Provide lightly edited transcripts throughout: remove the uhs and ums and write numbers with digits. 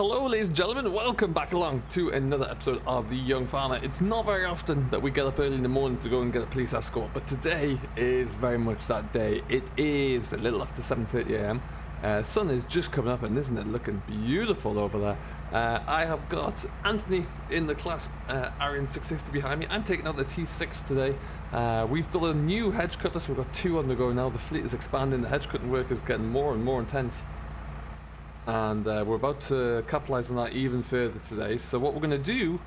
hello ladies and gentlemen, welcome back along to another episode of The Young Farmer. It's not very often that we get up early in the morning to go and get a police escort, but today is very much that day. It is a little after 7:30 AM. Sun is just coming up and isn't it looking beautiful over there. I have got Anthony in the class Arian 660 behind me. I'm taking out the T6 today. We've got a new hedge cutter, so we've got two on the go now. The fleet is expanding, the hedge cutting work is getting more and more intense. And we're about to capitalize on that even further today. So what we're going to do,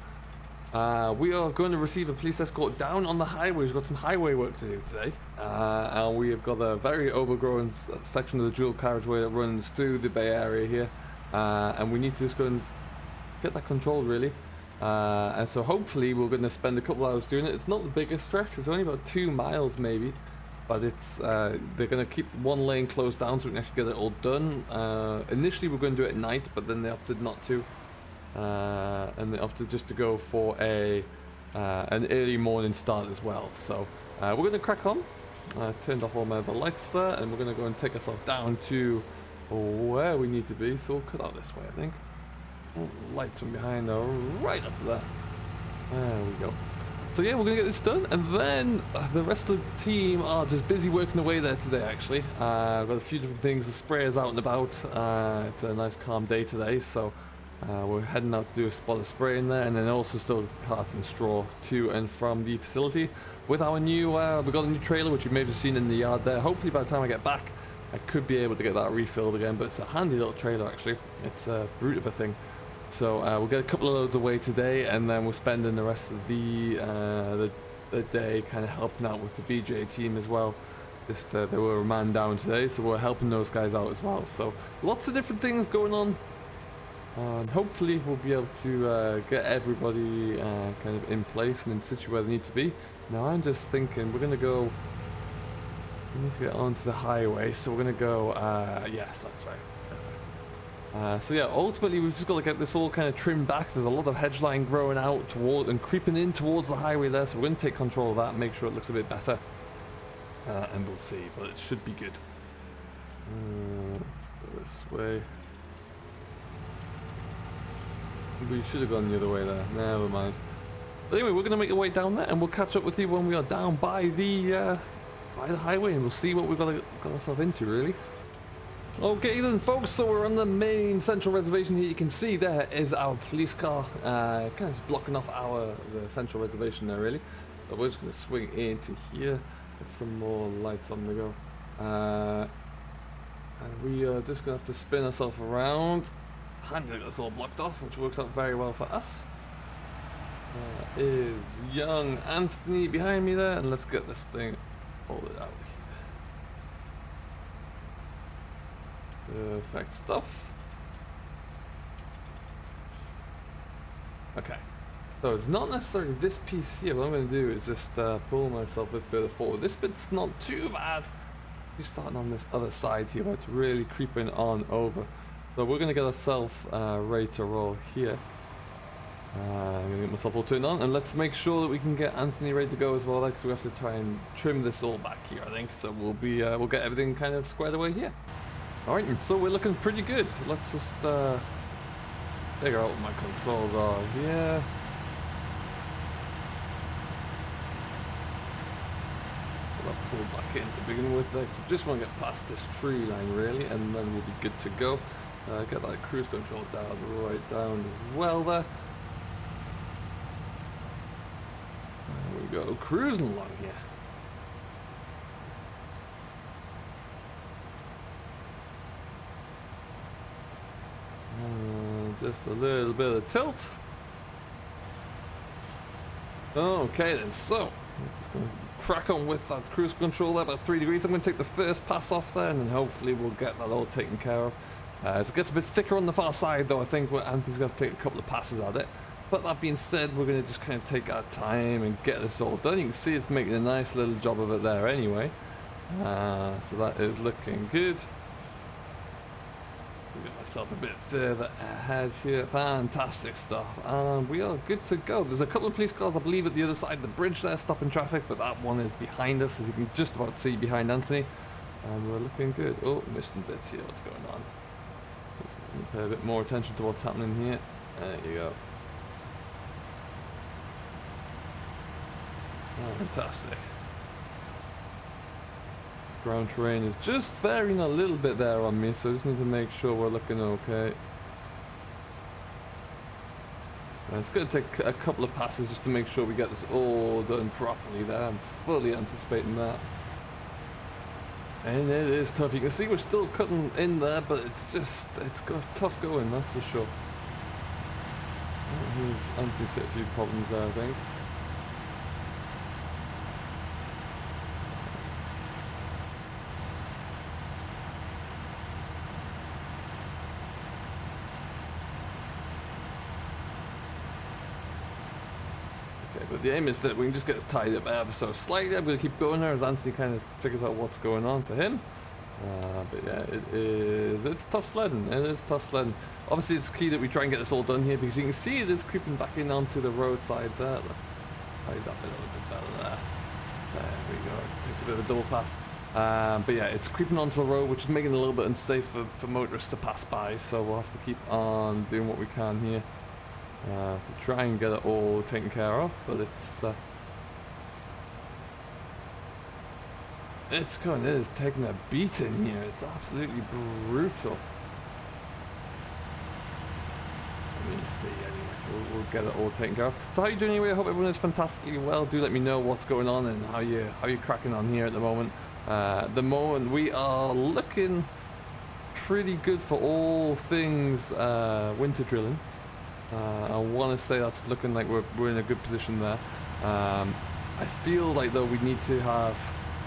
we are going to receive a police escort down on the highway. We've got some highway work to do today. And we have got a very overgrown section of the dual carriageway that runs through the Bay Area here. And we need to just go and get that controlled really. And so hopefully we're going to spend a couple hours doing it. It's not the biggest stretch, it's only about 2 miles maybe. But it's they're going to keep one lane closed down so we can actually get it all done. Initially we're going to do it at night, but then they opted not to. And they opted just to go for an early morning start as well. So we're going to crack on. Turned off all my other lights there, and we're going to go and take ourselves down to where we need to be. So we'll cut out this way, I think. Lights from behind are right up there. There we go. So yeah, we're going to get this done, and then the rest of the team are just busy working away there today actually. I've got a few different things, the sprayers out and about. It's a nice calm day today, so we're heading out to do a spot of spray in there, and then also still carting straw to and from the facility with our new, we've got a new trailer which you may have seen in the yard there. Hopefully by the time I get back I could be able to get that refilled again, but it's a handy little trailer actually. It's a brute of a thing. So we'll get a couple of loads away today, and then we're spending the rest of the day kind of helping out with the BJ team as well. Just they were a man down today, so we're helping those guys out as well. So lots of different things going on, and hopefully we'll be able to get everybody kind of in place and in situ where they need to be. Now I'm just thinking we're gonna go. We need to get onto the highway, so we're gonna go. Yes, that's right. So yeah, ultimately we've just got to get this all kind of trimmed back. There's a lot of hedge line growing out toward and creeping in towards the highway there, so we're going to take control of that, make sure it looks a bit better, and we'll see, but it should be good. Let's go this way. We should have gone the other way there, never mind. But anyway, we're going to make our way down there, and we'll catch up with you when we are down by the highway, and we'll see what we've got ourselves into really. Okay then folks, so we're on the main central reservation here. You can see there is our police car, kind of just blocking off the central reservation there really. So we're just going to swing into here, get some more lights on the go. And we are just going to have to spin ourselves around. Handy that it's all blocked off, which works out very well for us. There is young Anthony behind me there, and let's get this thing pulled out. Perfect stuff. Okay, so it's not necessarily this piece here. What I'm going to do is just pull myself a bit further forward. This bit's not too bad. We're starting on this other side here where it's really creeping on over. So we're going to get ourselves ready to roll here. I'm going to get myself all turned on, and let's make sure that we can get Anthony ready to go as well, because we have to try and trim this all back here, I think. So we'll get everything kind of squared away here. Alright, so we're looking pretty good. Let's just figure out what my controls are here. I'll pull back in to begin with. We just want to get past this tree line really, and then we'll be good to go. Get that cruise control down, right down as well there. There we go, cruising along here. Just a little bit of tilt. Okay then, so just gonna crack on with that cruise control there, about 3 degrees. I'm going to take the first pass off there, and then hopefully we'll get that all taken care of. As it gets a bit thicker on the far side though, I think Anthony's going to take a couple of passes at it. But that being said, we're going to just kind of take our time and get this all done. You can see it's making a nice little job of it there anyway. So that is looking good. Get myself a bit further ahead here. Fantastic stuff, and we are good to go. There's a couple of police cars I believe at the other side of the bridge there stopping traffic, but that one is behind us, as you can just about see behind Anthony, and we're looking good. Oh, missing bits here. What's going on? Pay a bit more attention to what's happening here. There you go. Oh, fantastic. Ground terrain is just varying a little bit there on me, so I just need to make sure we're looking okay. And it's going to take a couple of passes just to make sure we get this all done properly there. I'm fully anticipating that. And it is tough. You can see we're still cutting in there, but it's got tough going, that's for sure. Anthony's hit a few problems there, I think. But the aim is that we can just get this tied up ever so slightly. I'm going to keep going there as Anthony kind of figures out what's going on for him. But yeah, it's tough sledding. It is tough sledding. Obviously, it's key that we try and get this all done here because you can see it is creeping back in onto the roadside there. Let's hide that a little bit better there. There we go. It takes a bit of a double pass. But yeah, it's creeping onto the road, which is making it a little bit unsafe for motorists to pass by. So we'll have to keep on doing what we can here. To try and get it all taken care of, but it is taking a beating here. It's absolutely brutal. Let me see anyway. We'll get it all taken care of. So how you doing anyway? I hope everyone is fantastically well. Do let me know what's going on and how you cracking on here at the moment. We are looking pretty good for all things winter drilling. I want to say that's looking like we're in a good position there. I feel like though we need to have.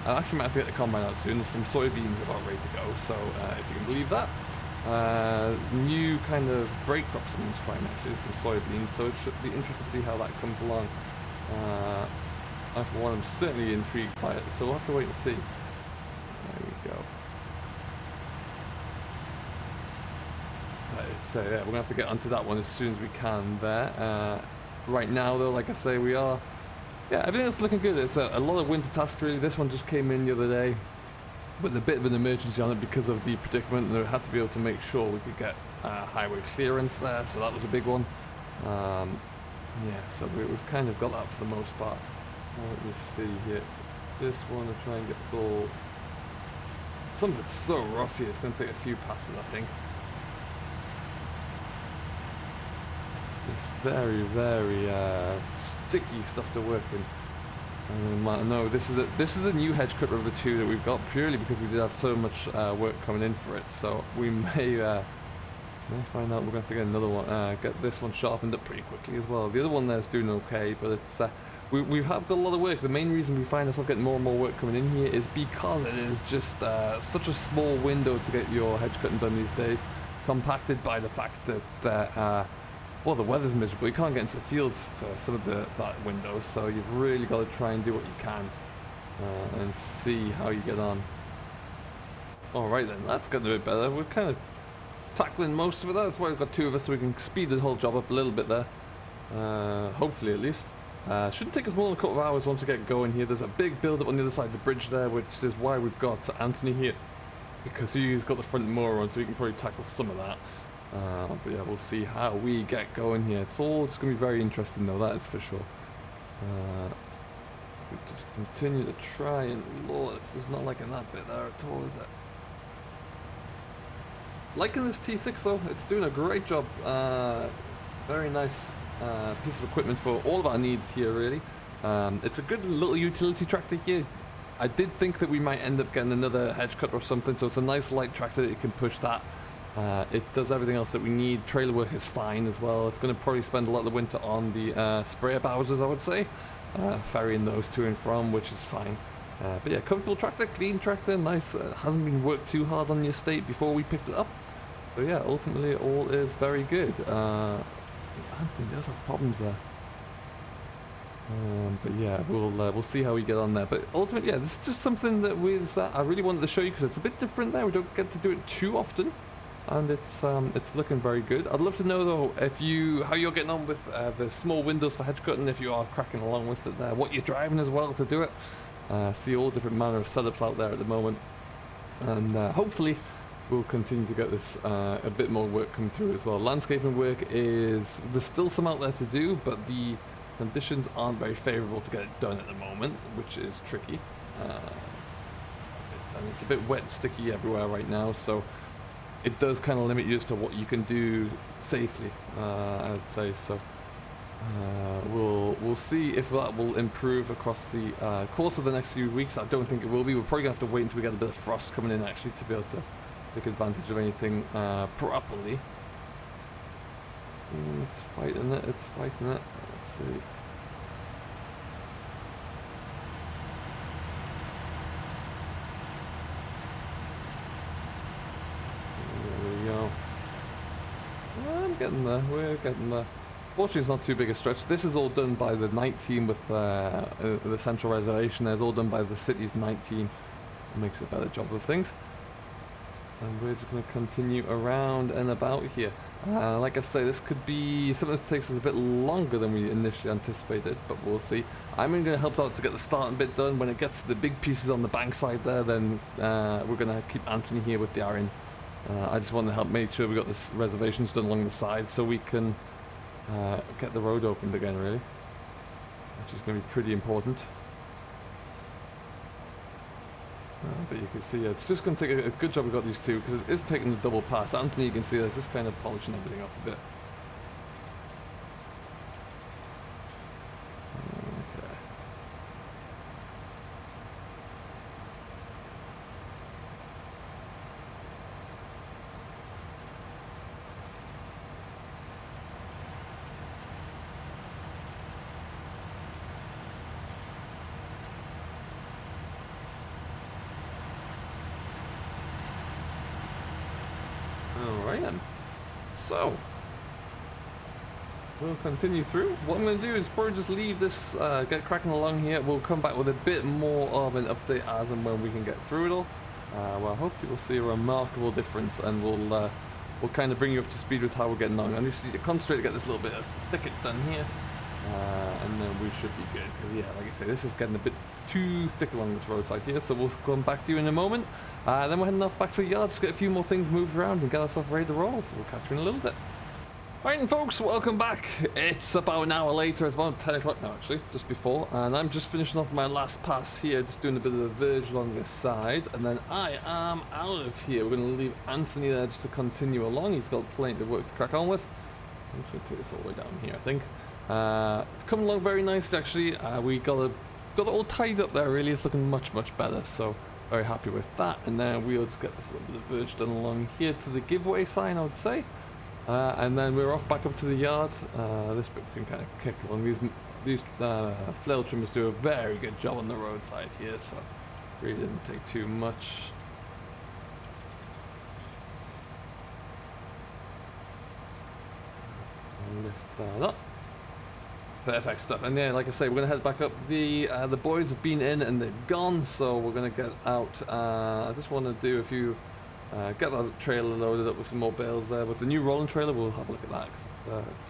I actually might have to get the combine out soon. Some soybeans about ready to go. So if you can believe that, new kind of break crop someone's trying actually some soybeans. So it should be interesting to see how that comes along. I for one am certainly intrigued by it. So we'll have to wait and see. There we go. So yeah, we're gonna have to get onto that one as soon as we can there. Right now though, like I say, we are, yeah, everything else is looking good. It's a lot of winter tasks really. This one just came in the other day with a bit of an emergency on it because of the predicament. We had to be able to make sure we could get highway clearance there, so that was a big one. Yeah, so we've kind of got that for the most part. Let me see here. This one, I'll try and get this all. Some of it's so rough here, it's going to take a few passes, I think. It's very, very sticky stuff to work in. No, this is the new hedge cutter of the two that we've got purely because we did have so much work coming in for it. So we may find out we're going to have to get another one, get this one sharpened up pretty quickly as well. The other one there's doing okay, but it's we've got a lot of work. The main reason we find ourselves getting more and more work coming in here is because it is just such a small window to get your hedge cutting done these days, compacted by the fact that well, the weather's miserable. You can't get into the fields for some of that window, so you've really got to try and do what you can and see how you get on. Alright then, that's getting a bit better. We're kind of tackling most of it. That's why we've got two of us, so we can speed the whole job up a little bit there. Hopefully at least. Shouldn't take us more than a couple of hours once we get going here. There's a big build up on the other side of the bridge there, which is why we've got Anthony here, because he's got the front mower on, so he can probably tackle some of that. But yeah, we'll see how we get going here. It's all just going to be very interesting though, that is for sure. We just continue to try and lord, it's just not liking that bit there at all, is it? Liking this T6 though, it's doing a great job. Very nice piece of equipment for all of our needs here really. It's a good little utility tractor here. I did think that we might end up getting another hedge cutter or something, so it's a nice light tractor that you can push that. It does everything else that we need. Trailer work is fine as well. It's going to probably spend a lot of the winter on the sprayer Bowsers, I would say. Ferrying those to and from, which is fine. But yeah, comfortable tractor, clean tractor, nice. Hasn't been worked too hard on the estate before we picked it up. So yeah, ultimately all is very good. Anthony does have problems there. But yeah, we'll see how we get on there. But ultimately, yeah, this is just something that I really wanted to show you because it's a bit different there. We don't get to do it too often. And it's looking very good. I'd love to know though how you're getting on with the small windows for hedge cutting, if you are cracking along with it there, what you're driving as well to do it. See all different manner of setups out there at the moment, and hopefully we'll continue to get this a bit more work come through as well. Landscaping work is, there's still some out there to do, but the conditions aren't very favorable to get it done at the moment, which is tricky. And it's a bit wet and sticky everywhere right now, so it does kind of limit you as to what you can do safely, I would say. So we'll see if that will improve across the course of the next few weeks. I don't think it will be. We're probably gonna have to wait until we get a bit of frost coming in actually to be able to take advantage of anything properly. It's fighting it. It's fighting it. Let's see. Getting there, we're getting there. Fortunately, it's not too big a stretch. This is all done by the night team with the central reservation. There's all done by the city's night team. It makes a better job of things. And we're just going to continue around and about here. Like I say, this could be something that takes us a bit longer than we initially anticipated, but we'll see. I'm going to help out to get the starting bit done. When it gets to the big pieces on the bank side there, then we're going to keep Anthony here with the iron. I just want to help make sure we got the reservations done along the side so we can get the road opened again, really, which is going to be pretty important. But you can see it's just going to take a good job we got these two, because it is taking the double pass. Anthony, you can see there's this kind of polishing everything up a bit. Alright then, so we'll continue through. What I'm going to do is probably just leave this, get cracking along here. We'll come back with a bit more of an update as and when we can get through it all. Well, hopefully we'll see a remarkable difference, and we'll kind of bring you up to speed with how we're getting on. I just need to concentrate to get this little bit of thicket done here, and then we should be good, because yeah, like I say, this is getting a bit too thick along this roadside here, so we'll come back to you in a moment. Then we're heading off back to the yard, just get a few more things moved around and get ourselves ready to roll, so we'll catch you in a little bit. Alright then folks, welcome back. It's about an hour later, it's about 10 o'clock now actually, just before, and I'm just finishing off my last pass here, just doing a bit of the verge along this side, and then I am out of here. We're going to leave Anthony there just to continue along. He's got plenty of work to crack on with. I'm just going to take this all the way down here, I think. It's coming along very nicely actually. We got it all tied up there, really. It's looking much better, so very happy with that. And now we'll just get this little bit of verge done along here to the giveaway sign, I would say. And then we're off back up to the yard. This bit we can kind of kick along. These flail trimmers do a very good job on the roadside here, so really didn't take too much. Lift that up. Perfect stuff. And yeah, like I say, we're gonna head back up. The boys have been in and they're gone, so we're gonna get out. I just want to do a few. Get that trailer loaded up with some more bales there. With the new rolling trailer, we'll have a look at that, because it's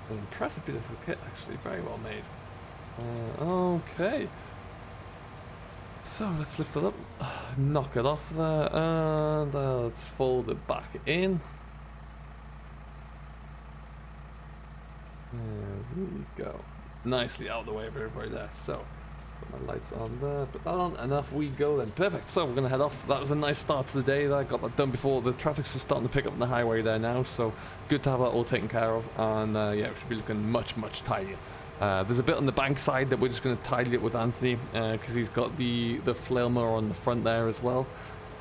an impressive piece of kit, actually. Very well made. Okay. So let's lift it up, knock it off there, and let's fold it back in. There we go. Nicely out of the way of everybody there. So put my lights on there, put that on, and off we go then. Perfect. So we're gonna head off. That was a nice start to the day there. Got that done before the traffic's just starting to pick up on the highway there now, so good to have that all taken care of. And yeah, we should be looking much tidier. There's a bit on the bank side that we're just going to tidy it with Anthony, because he's got the flail mower on the front there as well,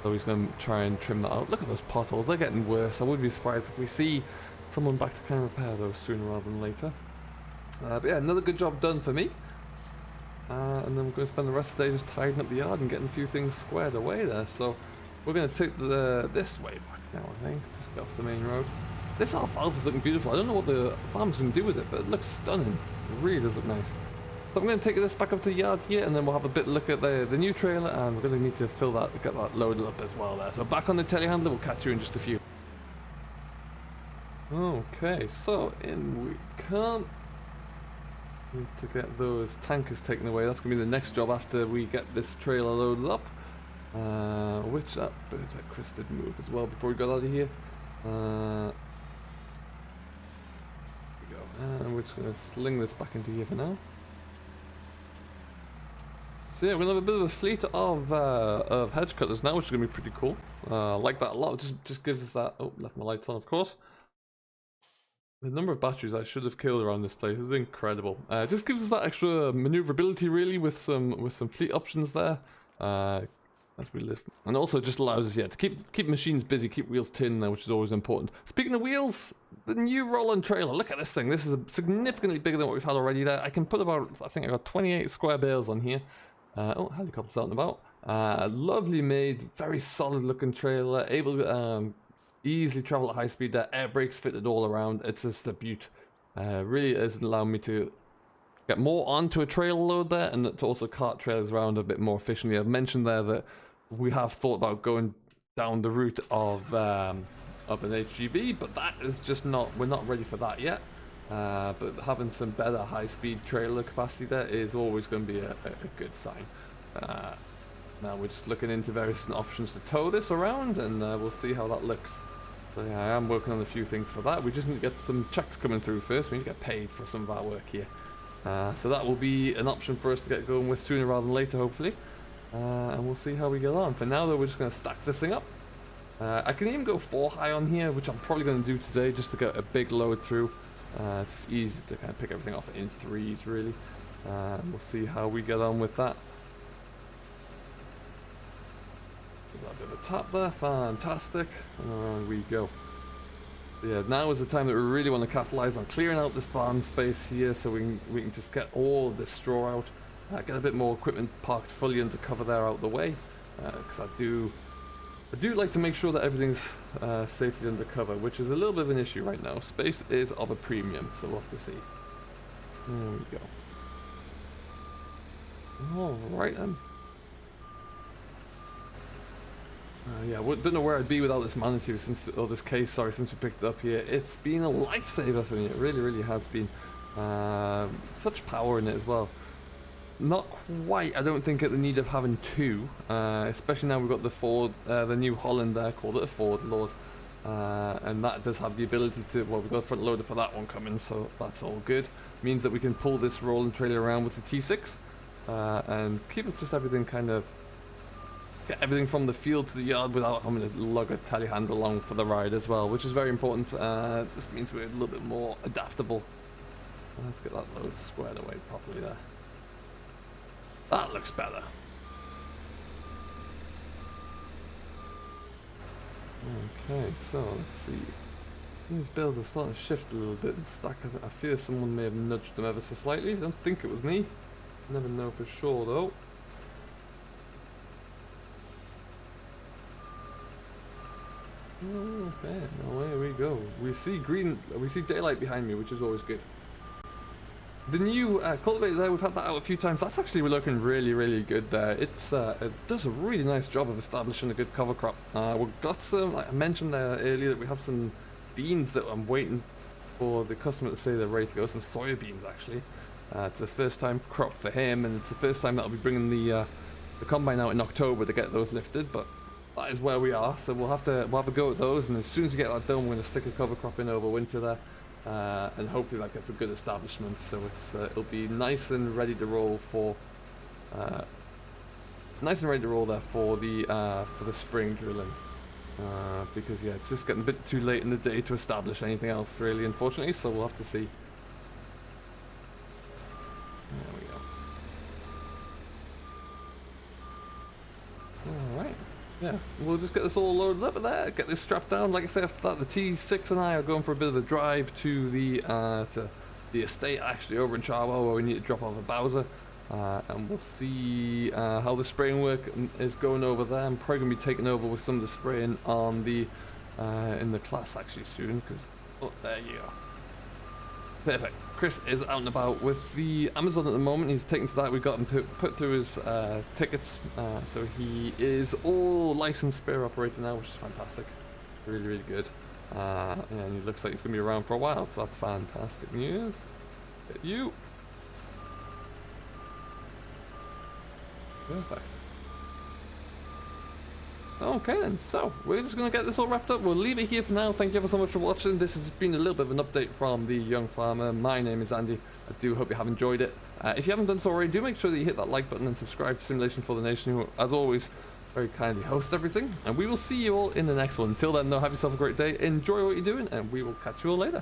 so he's going to try and trim that out. Look at those potholes, they're getting worse. I wouldn't be surprised if we see someone back to kind of repair those sooner rather than later. But yeah, another good job done for me. And then we're going to spend the rest of the day just tidying up the yard and getting a few things squared away there. So we're going to take this way back now, I think, just get off the main road. This alfalfa's looking beautiful. I don't know what the farm's going to do with it, but it looks stunning. It really does look nice. So I'm going to take this back up to the yard here, and then we'll have a bit look at the new trailer, and we're going to need to fill that, get that loaded up as well there. So back on the telehandler, we'll catch you in just a few. Okay, so in we come. Need to get those tankers taken away. That's going to be the next job after we get this trailer loaded up. Which that Chris did move as well before we got out of here. There we go. And we're just gonna sling this back into here for now. So yeah, we're gonna have a bit of a fleet of hedge cutters now, which is gonna be pretty cool. I like that a lot. It just gives us that. Oh, left my lights on, of course. The number of batteries I should have killed around this place is incredible. It just gives us that extra maneuverability, really, with some fleet options there. As we lift, and also just allows us, yeah, to keep machines busy, keep wheels turning there, which is always important. Speaking of wheels, the new roll-on trailer. Look at this thing. This is significantly bigger than what we've had already. There, I can put about, I think I got 28 square bales on here. Oh, helicopter's out and about. Lovely made, very solid looking trailer, able to easily travel at high speed. There, air brakes fitted all around. It's just a beaut. Really is allowing me to get more onto a trailer load there, and to also cart trailers around a bit more efficiently. I've mentioned there that we have thought about going down the route of an HGV, but that is just not, we're not ready for that yet. But having some better high-speed trailer capacity there is always going to be a good sign. Now we're just looking into various options to tow this around, and we'll see how that looks. So yeah, I am working on a few things for that. We just need to get some checks coming through first. We need to get paid for some of our work here. So that will be an option for us to get going with sooner rather than later, hopefully. And we'll see how we get on. For now, though, we're just going to stack this thing up. I can even go 4 high on here, which I'm probably going to do today just to get a big load through. It's easy to kind of pick everything off in 3s, really. We'll see how we get on with that. Give that a bit of a tap there. Fantastic. And around we go. Yeah, now is the time that we really want to capitalize on clearing out this barn space here, so we can just get all of this straw out, get a bit more equipment parked fully under cover there out the way, because I do like to make sure that everything's safely under cover, which is a little bit of an issue right now. Space is of a premium, so we'll have to see. There we go. All right then. Yeah, don't know where I'd be without this Manitou or this case, sorry, since we picked it up here. It's been a lifesaver for me, it really, really has been. Such power in it as well. Not quite, I don't think, at the need of having 2, especially now we've got the New Holland there, called it a Ford Lord. And that does have the ability to, well, we've got a front loader for that one coming, so that's all good. Means that we can pull this rolling trailer around with the T6, and keep it just everything kind of, get everything from the field to the yard without having to lug a telehandler along for the ride as well, which is very important. Just means we're a little bit more adaptable. Let's get that load squared away properly there. That looks better. Okay, so let's see. These bales are starting to shift a little bit and stack. I fear someone may have nudged them ever so slightly. I don't think it was me. Never know for sure though. Okay, now here we go. We see green, we see daylight behind me, which is always good. The new cultivator there, we've had that out a few times. That's actually looking really, really good there. It does a really nice job of establishing a good cover crop. We've got some, like I mentioned there earlier, that we have some beans that I'm waiting for the customer to say they're ready to go. Some soybeans actually. It's the first time crop for him, and it's the first time that I'll be bringing the combine out in October to get those lifted. But that is where we are, so we'll have a go at those, and as soon as we get that done, we're going to stick a cover crop in over winter there, and hopefully that gets a good establishment, so it'll be nice and ready to roll for there for the spring drilling, because yeah, it's just getting a bit too late in the day to establish anything else really, unfortunately, so we'll have to see. There we go. All right. Yeah, we'll just get this all loaded up there, get this strapped down. Like I say, after that, the T6 and I are going for a bit of a drive to the estate, actually, over in Charwell, where we need to drop off a Bowser. And we'll see how the spraying work is going over there. I'm probably going to be taking over with some of the spraying on the in the class, actually, soon, because, oh, there you go. Perfect. Chris is out and about with the Amazon at the moment. He's taken to that. We got him to put through his tickets, so he is all licensed spare operator now, which is fantastic. Really, really good. And he looks like he's going to be around for a while, so that's fantastic news. Get you. Perfect. Okay then, so we're just going to get this all wrapped up. We'll leave it here for now. Thank you ever so much for watching. This has been a little bit of an update from the Young Farmer. My name is Andy. I do hope you have enjoyed it. If you haven't done so already, do make sure that you hit that like button and subscribe to Simulation for the Nation, who, as always, very kindly hosts everything. And we will see you all in the next one. Until then, though, have yourself a great day. Enjoy what you're doing, and we will catch you all later.